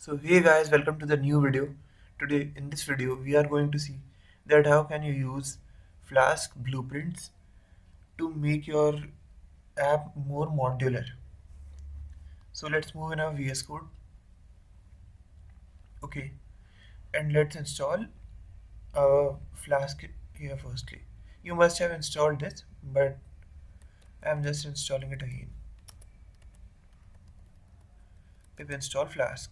So hey guys, welcome to the new video. Today in this video we are going to see that how can you use Flask Blueprints to make your app more modular. So let's move in our VS Code. Okay, and let's install Flask here firstly. You must have installed this, but I'm just installing it again. Pip install Flask.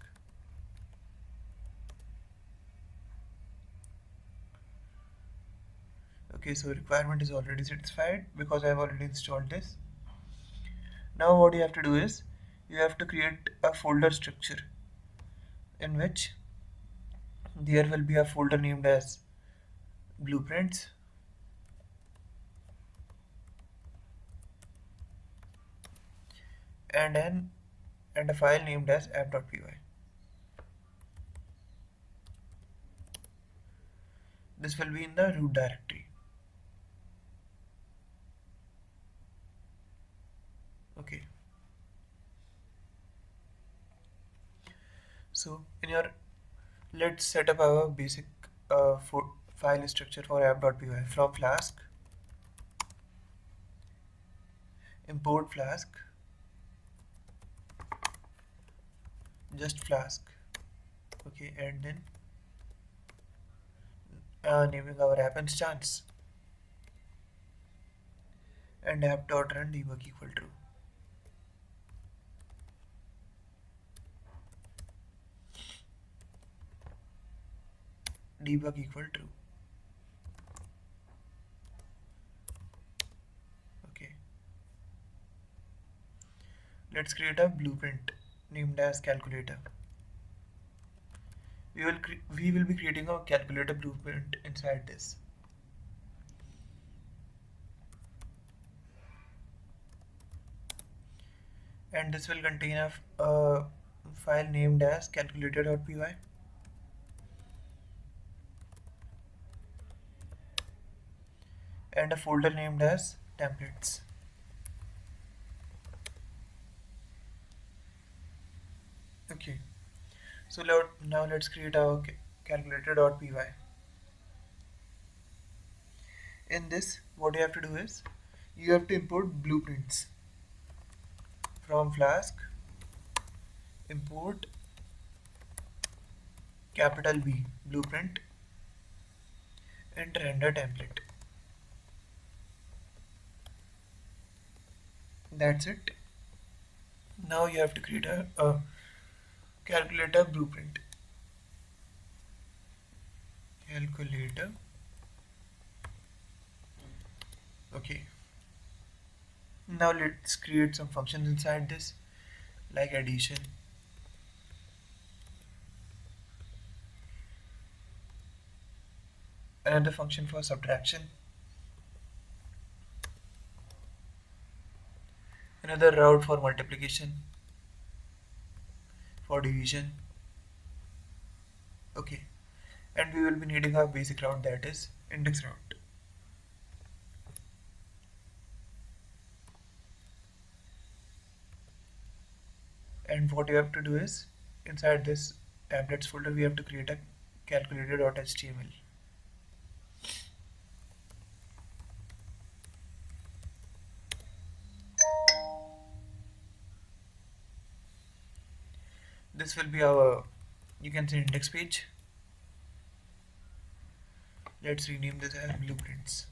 Okay, so requirement is already satisfied because I've already installed this. Now what you have to do is you have to create a folder structure in which there will be a folder named as blueprints and a file named as app.py. This will be in the root directory. Okay. So in your let's set up our basic file structure for app.py. From Flask, import Flask, just Flask. Okay, and then naming our app instance and app.run debug equal true. Debug equal true. Okay. Let's create a blueprint named as calculator. We will be creating a calculator blueprint inside this. And this will contain a file named as calculator.py and a folder named as templates. Okay, so now let's create our calculator.py. In this, what you have to do is you have to import blueprints from Flask. Import capital B blueprint and render template. That's it. Now you have to create a calculator blueprint. Calculator. Okay. Now let's create some functions inside this, like addition, another function for subtraction, another route for multiplication, for division. Okay, and we will be needing a basic route, that is index route. And what you have to do is inside this templates folder we have to create a calculator.html. This will be our, you can say, index page. Let's rename this as blueprints.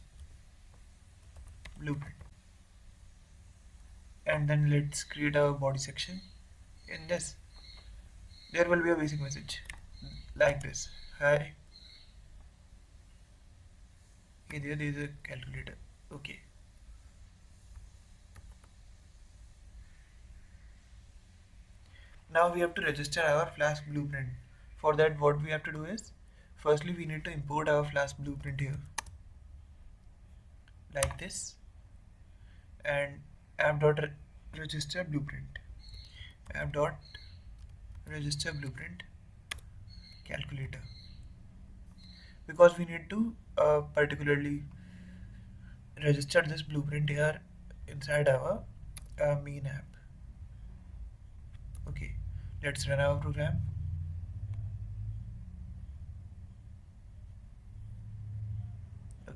Blueprint. And then let's create our body section. In this, there will be a basic message like this: hi, hey there is a calculator. Okay. Now we have to register our Flask blueprint. For that, what we have to do is, firstly we need to import our Flask blueprint here, like this, and app.register blueprint, app.register blueprint calculator, because we need to particularly register this blueprint here inside our main app. Okay, let's run our program.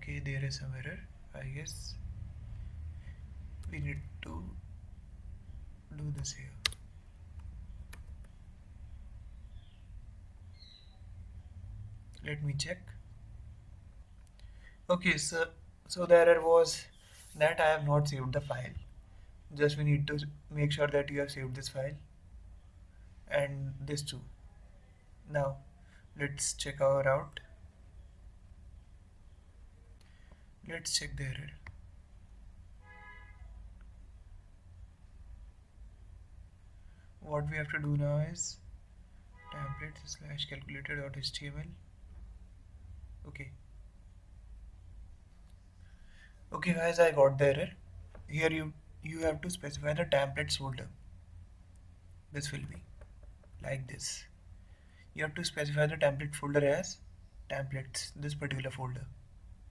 Okay, there is some error. I guess we need to do this here. Let me check. Okay, so the error was that I have not saved the file. Just we need to make sure that you have saved this file and this too. Now let's check our route. Let's check the error. What we have to do now is templates slash calculator.html. Okay. Okay guys, I got the error. Here you have to specify the templates folder. This will be like this. You have to specify the template folder as templates, this particular folder,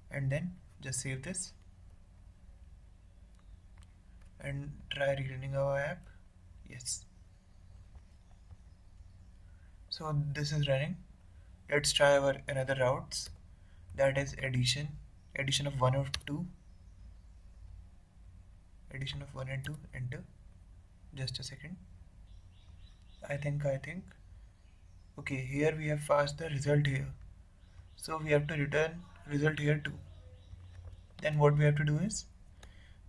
and then just save this and try rerunning our app. Yes. So this is running. Let's try our another routes, that is addition of 1 or 2, addition of 1 and 2, enter. Just a second. I think okay, here we have passed the result here, so we have to return result here too. Then what we have to do is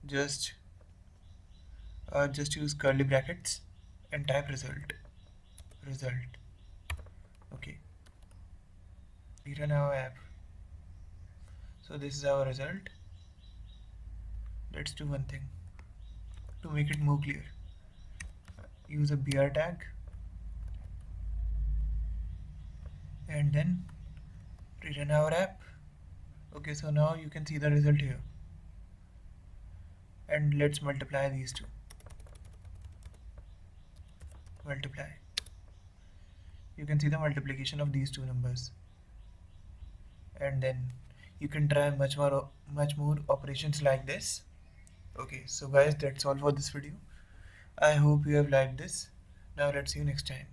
just just use curly brackets and type result. Okay, rerun our app. So this is our result. Let's do one thing to make it more clear. Use a br tag and then rerun our app. Okay, so now you can see the result here, and let's multiply these two. Multiply. You can see the multiplication of these two numbers, and then you can try much more operations like this. Okay, so guys, that's all for this video. I hope you have liked this. Now let's see you next time.